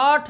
8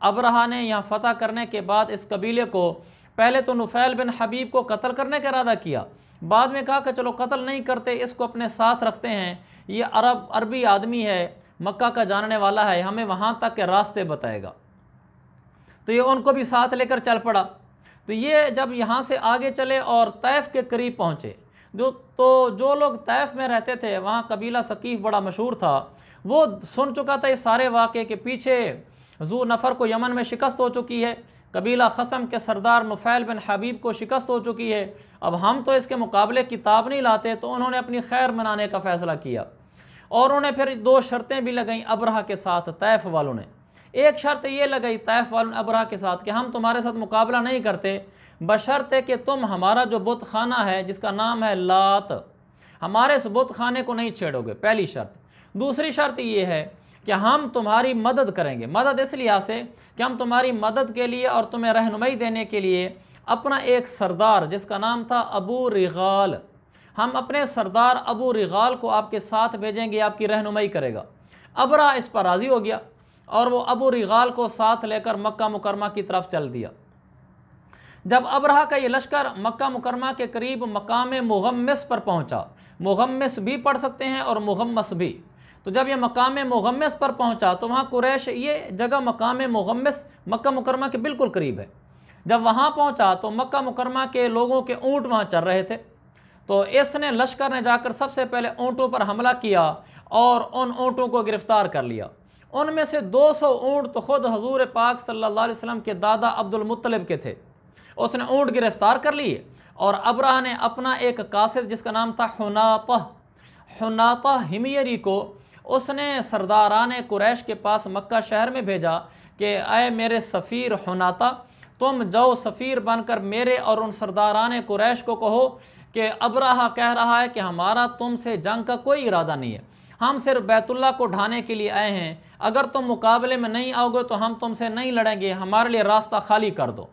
ابرہہ نے یہاں فتح کرنے کے بعد اس قبیلے کو پہلے تو نفیل بن حبیب کو قتل کرنے کا ارادہ کیا، بعد میں کہا کہ چلو قتل نہیں کرتے، اس کو اپنے ساتھ رکھتے ہیں، یہ عربی آدمی ہے، مکہ کا جاننے والا ہے، ہمیں وہاں تک کے راستے بتائے گا۔ تو یہ ان کو بھی ساتھ لے کر چل پڑا۔ تو یہ جب یہاں سے آگے چلے اور طائف کے قریب پہنچے، تو جو لوگ طائف میں رہتے تھے، وہاں قبیلہ ثقیف بڑا مشہور تھا، وہ سن چکا تھا یہ سارے واقعے کہ پیچھے ذو نفر کو یمن میں شکست ہو چکی ہے، قبیلہ خصم کے سردار نفیل بن حبیب کو شکست ہو چکی ہے، اب ہم تو اس کے مقابلے کتاب نہیں لاتے۔ تو انہوں نے اپنی خیر منانے کا فیصلہ کیا، اور انہوں نے پھر 2 شرطیں بھی لگائیں ابرہہ کے ساتھ طائف والوں نے۔ ایک شرط یہ لگائی طائف والوں نے ابرہہ کے ساتھ کہ ہم تمہارے ساتھ مقابلہ نہیں کرتے بشرط کہ تم ہمارا جو بت خانہ ہے جس کا نام ہے لات، ہمارے اس بت خانے کو نہیں چھیڑو گے، پہلی شرط۔ دوسری شرط یہ ہے کہ ہم تمہاری مدد کریں گے، مدد اس لحاظ سے کہ ہم تمہاری مدد کے لیے اور تمہیں رہنمائی دینے کے لیے اپنا ایک سردار جس کا نام تھا ابو رغال، ہم اپنے سردار ابو رغال کو آپ کے ساتھ بھیجیں گے، آپ کی رہنمائی کرے گا۔ ابرہہ اس پر راضی ہو گیا اور وہ ابو رغال کو ساتھ لے کر مکہ مکرمہ کی طرف چل دیا۔ جب ابرہہ کا یہ لشکر مکہ مکرمہ کے قریب مقام مغمس پر پہنچا، مغمس بھی پڑھ سکتے ہیں اور مغمس بھی، تو جب یہ مقام مغمس پر پہنچا تو وہاں قریش، یہ جگہ مقام مغمس مکہ مکرمہ کے بالکل قریب ہے، جب وہاں پہنچا تو مکہ مکرمہ کے لوگوں کے اونٹ وہاں چل رہے تھے، تو اس نے لشکر نے جا کر سب سے پہلے اونٹوں پر حملہ کیا اور ان اونٹوں کو گرفتار کر لیا۔ ان میں سے 200 اونٹ تو خود حضور پاک صلی اللہ علیہ وسلم کے دادا عبد المطلب کے تھے، اس نے اونٹ گرفتار کر لیے، اور ابرہہ نے اپنا ایک قاصد جس کا نام تھا حناطہ حمیری کو، اس نے سرداران قریش کے پاس مکہ شہر میں بھیجا کہ اے میرے سفیر حناطہ، تم جاؤ سفیر بن کر میرے اور ان سرداران قریش کو کہو کہ ابرہہ کہہ رہا ہے کہ ہمارا تم سے جنگ کا کوئی ارادہ نہیں ہے، ہم صرف بیت اللہ کو ڈھانے کے لیے آئے ہیں، اگر تم مقابلے میں نہیں آؤ گے تو ہم تم سے نہیں لڑیں گے، ہمارے لیے راستہ خالی کر دو۔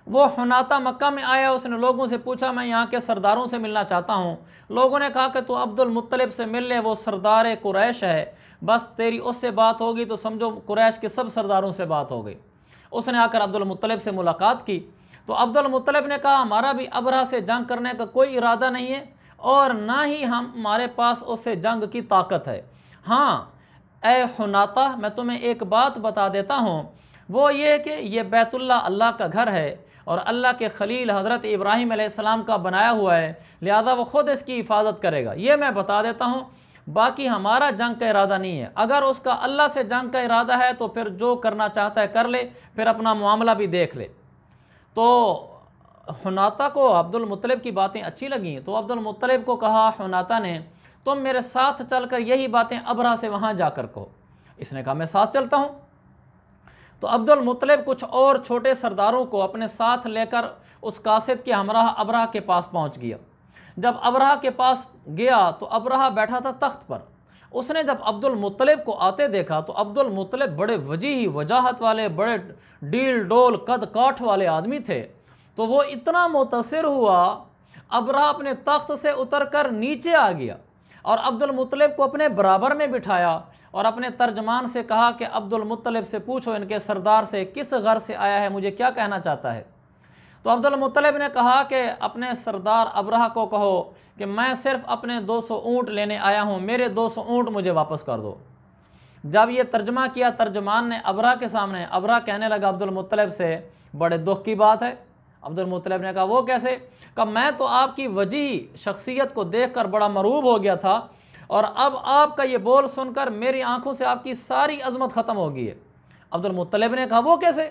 وہ حناطہ مکہ میں آیا، اس نے لوگوں سے پوچھا میں یہاں کے سرداروں سے ملنا چاہتا ہوں، لوگوں نے کہا کہ تو عبد المطلب سے مل لے، وہ سردار قریش ہے، بس تیری اس سے بات ہوگی تو سمجھو قریش کے سب سرداروں سے بات ہو گئی۔ اس نے آ کر عبد المطلب سے ملاقات کی تو عبد المطلب نے کہا ہمارا بھی ابرہہ سے جنگ کرنے کا کوئی ارادہ نہیں ہے اور نہ ہی ہمارے پاس اس سے جنگ کی طاقت ہے، ہاں اے حناطہ میں تمہیں ایک بات بتا دیتا ہوں، وہ یہ کہ یہ بیت اللہ اللہ کا گھر ہے اور اللہ کے خلیل حضرت ابراہیم علیہ السلام کا بنایا ہوا ہے، لہذا وہ خود اس کی حفاظت کرے گا، یہ میں بتا دیتا ہوں، باقی ہمارا جنگ کا ارادہ نہیں ہے، اگر اس کا اللہ سے جنگ کا ارادہ ہے تو پھر جو کرنا چاہتا ہے کر لے، پھر اپنا معاملہ بھی دیکھ لے۔ تو حناطہ کو عبد المطلب کی باتیں اچھی لگیں، تو عبد المطلب کو کہا حناطہ نے تم میرے ساتھ چل کر یہی باتیں ابرہہ سے وہاں جا کر کہو۔ اس نے کہا میں ساتھ چلتا ہوں۔ تو عبد المطلب کچھ اور چھوٹے سرداروں کو اپنے ساتھ لے کر اس قاصد کے ہمراہ ابرہہ کے پاس پہنچ گیا۔ جب ابرہہ کے پاس گیا تو ابرہہ بیٹھا تھا تخت پر، اس نے جب عبد المطلب کو آتے دیکھا تو عبد المطلب بڑے وجیح وجاہت والے، بڑے ڈیل ڈول قد کاٹھ والے آدمی تھے، تو وہ اتنا متاثر ہوا، ابرہہ اپنے تخت سے اتر کر نیچے آ گیا اور عبد المطلب کو اپنے برابر میں بٹھایا اور اپنے ترجمان سے کہا کہ عبد المطلب سے پوچھو ان کے سردار سے کس غرض سے آیا ہے، مجھے کیا کہنا چاہتا ہے۔ تو عبد المطلب نے کہا کہ اپنے سردار ابرہہ کو کہو کہ میں صرف اپنے 200 اونٹ لینے آیا ہوں، میرے 200 اونٹ مجھے واپس کر دو۔ جب یہ ترجمہ کیا ترجمان نے ابرہہ کے سامنے، ابرہہ کہنے لگا عبد المطلب سے بڑے دکھ کی بات ہے۔ عبد المطلب نے کہا وہ کیسے؟ کہ میں تو آپ کی وجیح شخصیت کو دیکھ کر بڑا مرعوب ہو گیا تھا اور اب آپ کا یہ بول سن کر میری آنکھوں سے آپ کی ساری عظمت ختم ہو گئی ہے۔ عبد المطلب نے کہا وہ کیسے؟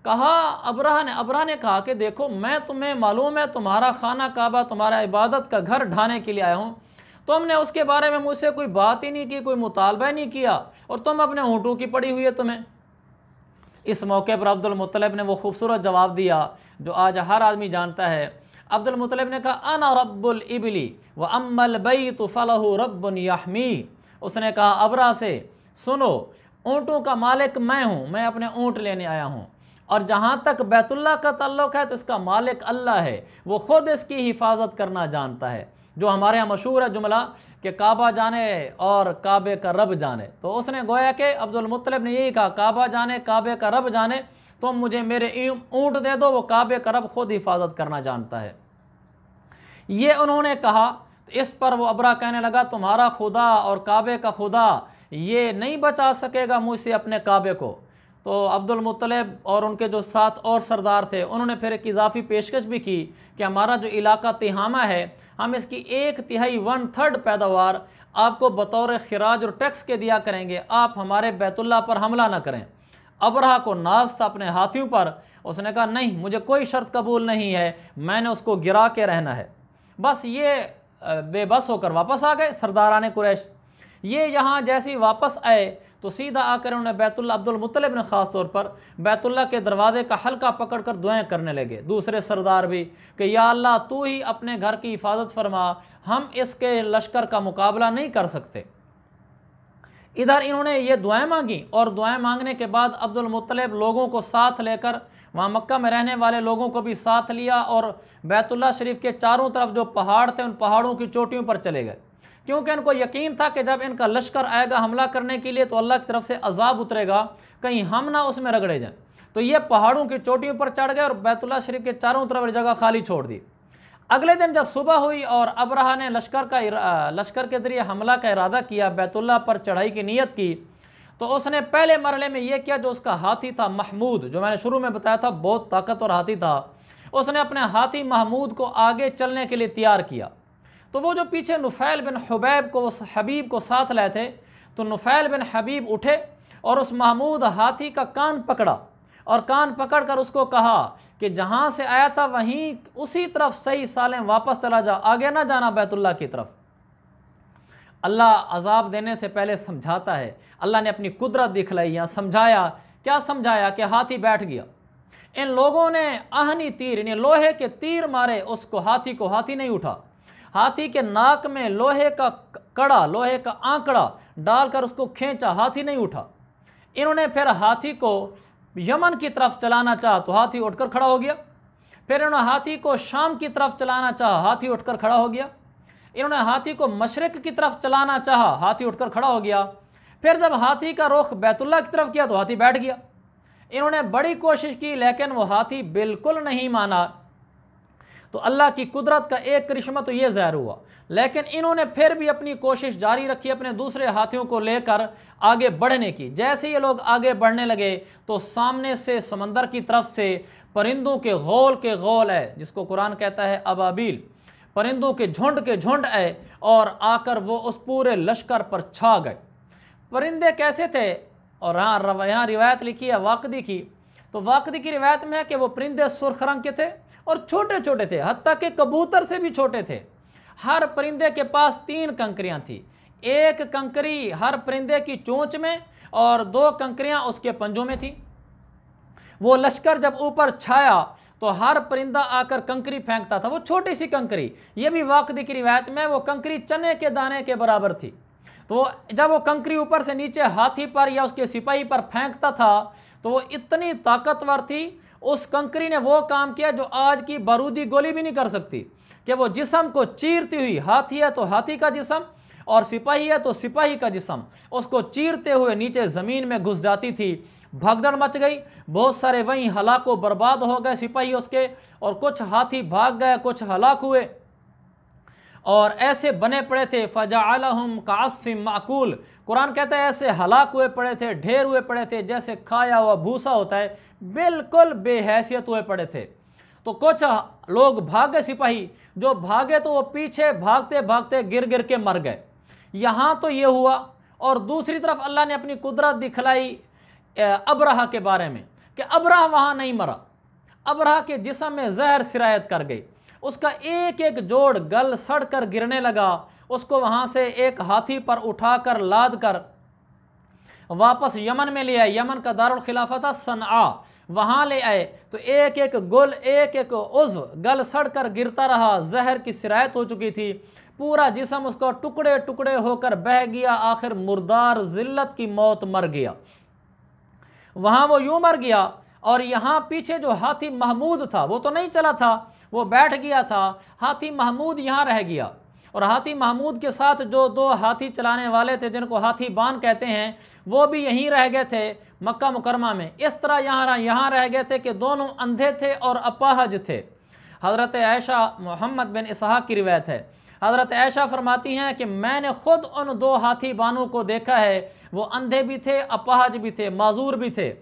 کہا ابرہہ نے کہا کہ دیکھو میں تمہیں معلوم ہے تمہارا خانہ کعبہ تمہارا عبادت کا گھر ڈھانے کے لیے آیا ہوں، تم نے اس کے بارے میں مجھ سے کوئی بات ہی نہیں کی، کوئی مطالبہ نہیں کیا اور تم اپنے اونٹوں کی پڑی ہوئی ہے تمہیں۔ اس موقع پر عبد المطلب نے وہ خوبصورت جواب دیا جو آج ہر آدمی جانتا ہے۔ عبد المطلب نے کہا انا رب الابلی واما البیت فلہ رب یحمی۔ اس نے کہا ابرہہ سے سنو، اونٹوں کا مالک میں ہوں، میں اپنے اونٹ لینے آیا ہوں، اور جہاں تک بیت اللہ کا تعلق ہے تو اس کا مالک اللہ ہے، وہ خود اس کی حفاظت کرنا جانتا ہے، جو ہمارے یہاں مشہور ہے جملہ کہ کعبہ جانے اور کعبے کا رب جانے، تو اس نے گویا کہ عبد المطلب نے یہی کہا کعبہ جانے کعبے کا رب جانے، تم مجھے میرے اونٹ دے دو، وہ کعبے کا رب خود حفاظت کرنا جانتا ہے۔ یہ انہوں نے کہا، اس پر وہ ابرہہ کہنے لگا تمہارا خدا اور کعبے کا خدا یہ نہیں بچا سکے گا مجھ سے اپنے کعبے کو۔ تو عبد المطلب اور ان کے جو 7 اور سردار تھے انہوں نے پھر ایک اضافی پیشکش بھی کی کہ ہمارا جو علاقہ تہامہ ہے ہم اس کی 1/3 1/3 پیداوار آپ کو بطور خراج اور ٹیکس کے دیا کریں گے، آپ ہمارے بیت اللہ پر حملہ نہ کریں۔ ابرہہ کو ناز تھا اپنے ہاتھیوں پر، اس نے کہا نہیں مجھے کوئی شرط قبول نہیں ہے، میں نے اس کو گرا کے رہنا ہے۔ بس یہ بے بس ہو کر واپس آ گئے سرداران قریش۔ یہ یہاں جیسے واپس آئے تو سیدھا آ کر انہوں نے بیت اللہ، عبد المطلب نے خاص طور پر بیت اللہ کے دروازے کا حلقہ پکڑ کر دعائیں کرنے لگے، دوسرے سردار بھی، کہ یا اللہ تو ہی اپنے گھر کی حفاظت فرما، ہم اس کے لشکر کا مقابلہ نہیں کر سکتے۔ ادھر انہوں نے یہ دعائیں مانگی، اور دعائیں مانگنے کے بعد عبد المطلب لوگوں کو ساتھ لے کر، وہاں مکہ میں رہنے والے لوگوں کو بھی ساتھ لیا، اور بیت اللہ شریف کے چاروں طرف جو پہاڑ تھے ان پہاڑوں کی چوٹیوں پر چلے گئے، کیونکہ ان کو یقین تھا کہ جب ان کا لشکر آئے گا حملہ کرنے کے لیے تو اللہ کی طرف سے عذاب اترے گا، کہیں ہم نہ اس میں رگڑے جائیں۔ تو یہ پہاڑوں کی چوٹیوں پر چڑھ گئے اور بیت اللہ شریف کے چاروں طرف جگہ خالی چھوڑ دی۔ اگلے دن جب صبح ہوئی اور ابرہہ نے لشکر کے ذریعے حملہ کا ارادہ کیا، بیت اللہ پر چڑھائی کی نیت کی، تو اس نے پہلے مرحلے میں یہ کیا، جو اس کا ہاتھی تھا محمود، جو میں نے شروع میں بتایا تھا بہت طاقتور ہاتھی تھا، اس نے اپنے ہاتھی محمود کو آگے چلنے کے لیے تیار کیا۔ تو وہ جو پیچھے نفیل بن حبیب کو ساتھ لائے تھے، تو نفیل بن حبیب اٹھے اور اس محمود ہاتھی کا کان پکڑا، اور کان پکڑ کر اس کو کہا کہ جہاں سے آیا تھا وہیں اسی طرف صحیح سالم واپس چلا جا، آگے نہ جانا بیت اللہ کی طرف۔ اللہ عذاب دینے سے پہلے سمجھاتا ہے، اللہ نے اپنی قدرت دکھلائی، یا سمجھایا، کیا سمجھایا کہ ہاتھی بیٹھ گیا۔ ان لوگوں نے آہنی تیر، یعنی لوہے کے تیر مارے اس کو، ہاتھی نہیں اٹھا۔ ہاتھی کے ناک میں لوہے کا کڑا، لوہے کا آنکڑا ڈال کر اس کو کھینچا، ہاتھی نہیں اٹھا۔ انہوں نے پھر ہاتھی کو یمن کی طرف چلانا چاہا تو ہاتھی اٹھ کر کھڑا ہو گیا۔ پھر انہوں نے ہاتھی کو شام کی طرف چلانا چاہا، ہاتھی اٹھ کر کھڑا ہو گیا۔ انہوں نے ہاتھی کو مشرق کی طرف چلانا چاہا، ہاتھی اٹھ کر کھڑا ہو گیا۔ پھر جب ہاتھی کا رخ بیت اللہ کی طرف کیا تو ہاتھی بیٹھ گیا۔ انہوں نے بڑی کوشش کی لیکن وہ ہاتھی بالکل نہیں مانا۔ تو اللہ کی قدرت کا ایک کرشمہ تو یہ ظاہر ہوا، لیکن انہوں نے پھر بھی اپنی کوشش جاری رکھی اپنے دوسرے ہاتھیوں کو لے کر آگے بڑھنے کی۔ جیسے یہ لوگ آگے بڑھنے لگے تو سامنے سے سمندر کی طرف سے پرندوں کے غول ہے، جس کو قرآن کہتا ہے ابابیل، پرندوں کے جھنڈ آئے اور آ کر وہ اس پورے لشکر پر چھا گئے۔ پرندے کیسے تھے؟ اور یہاں روایت لکھی ہے واقدی کی، تو واقدی کی روایت میں ہے کہ وہ پرندے سرخ رنگ کے تھے اور چھوٹے چھوٹے تھے، حتیٰ کہ کبوتر سے بھی چھوٹے تھے۔ ہر پرندے کے پاس 3 کنکریاں تھیں، ایک کنکری ہر پرندے کی چونچ میں اور 2 کنکریاں اس کے پنجوں میں تھیں۔ وہ لشکر جب اوپر چھایا تو ہر پرندہ آ کر کنکری پھینکتا تھا، وہ چھوٹی سی کنکری، یہ بھی واقدی کی روایت میں، وہ کنکری چنے کے دانے کے برابر تھی۔ تو جب وہ کنکری اوپر سے نیچے ہاتھی پر یا اس کے سپاہی پر پھینکتا تھا تو وہ اتنی طاقتور تھی، اس کنکری نے وہ کام کیا جو آج کی بارودی گولی بھی نہیں کر سکتی، کہ وہ جسم کو چیرتی ہوئی، ہاتھی ہے تو ہاتھی کا جسم اور سپاہی ہے تو سپاہی کا جسم، اس کو چیرتے ہوئے نیچے زمین میں گھس جاتی تھی۔ بھگدڑ مچ گئی، بہت سارے وہیں ہلاک و برباد ہو گئے سپاہی اس کے، اور کچھ ہاتھی بھاگ گئے، کچھ ہلاک ہوئے، اور ایسے بنے پڑے تھے فَجَعَلَهُمْ كَعَصْفٍ مَأْكُولٍ۔ قرآن کہتا ہے ایسے ہلاک ہوئے پڑے تھے، ڈھیر ہوئے پڑے تھے، جیسے کھایا ہوا بھوسا ہوتا ہے، بالکل بے حیثیت ہوئے پڑے تھے۔ تو کچھ لوگ بھاگے، سپاہی جو بھاگے تو وہ پیچھے بھاگتے بھاگتے گر کے مر گئے۔ یہاں تو یہ ہوا، اور دوسری طرف اللہ نے اپنی قدرت دکھلائی ابرہہ کے بارے میں، کہ ابرہہ وہاں نہیں مرا، ابرہہ کے جسم میں زہر سرایت کر گئی، اس کا ایک ایک جوڑ گل سڑ کر گرنے لگا، اس کو وہاں سے ایک ہاتھی پر اٹھا کر لاد کر واپس یمن میں لے آئے۔ یمن کا دارالخلافہ تھا صنعاء، وہاں لے آئے تو ایک ایک گل، ایک ایک عضو گل سڑ کر گرتا رہا، زہر کی سرایت ہو چکی تھی، پورا جسم اس کو ٹکڑے ٹکڑے ہو کر بہہ گیا، آخر مردار ذلت کی موت مر گیا۔ وہاں وہ یوں مر گیا، اور یہاں پیچھے جو ہاتھی محمود تھا وہ تو نہیں چلا تھا، وہ بیٹھ گیا تھا، ہاتھی محمود یہاں رہ گیا، اور ہاتھی محمود کے ساتھ جو 2 ہاتھی چلانے والے تھے جن کو ہاتھی بان کہتے ہیں وہ بھی یہیں رہ گئے تھے مکہ مکرمہ میں۔ اس طرح یہاں رہ گئے تھے کہ دونوں اندھے تھے اور اپاہج تھے۔ حضرت عائشہ، محمد بن اسحاق کی روایت ہے، حضرت عائشہ فرماتی ہیں کہ میں نے خود ان 2 ہاتھی بانوں کو دیکھا ہے، وہ اندھے بھی تھے، اپاہج بھی تھے، معذور بھی تھے۔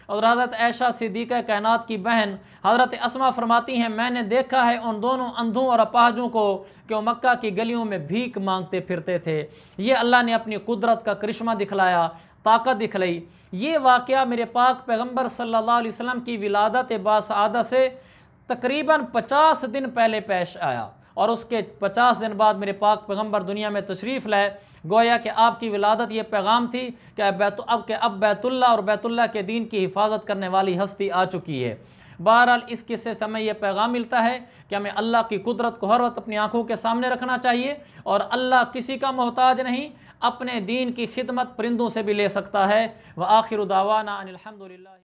اور حضرت عائشہ صدیقہ کائنات کی بہن حضرت اسماء فرماتی ہیں میں نے دیکھا ہے ان دونوں اندھوں اور اپاہجوں کو کہ وہ مکہ کی گلیوں میں بھیک مانگتے پھرتے تھے۔ یہ اللہ نے اپنی قدرت کا کرشمہ دکھلایا، طاقت دکھلائی۔ یہ واقعہ میرے پاک پیغمبر صلی اللہ علیہ وسلم کی ولادت باسعادہ سے تقریباً 50 دن پہلے پیش آیا، اور اس کے 50 دن بعد میرے پاک پیغمبر دنیا میں تشریف لائے۔ گویا کہ آپ کی ولادت یہ پیغام تھی کہ اب بیت اللہ اور بیت اللہ کے دین کی حفاظت کرنے والی ہستی آ چکی ہے۔ بہرحال اس قصے سے ہمیں یہ پیغام ملتا ہے کہ ہمیں اللہ کی قدرت کو ہر وقت اپنی آنکھوں کے سامنے رکھنا چاہیے، اور اللہ کسی کا محتاج نہیں، اپنے دین کی خدمت پرندوں سے بھی لے سکتا ہے۔ وآخر دعوانا ان الحمدللہ۔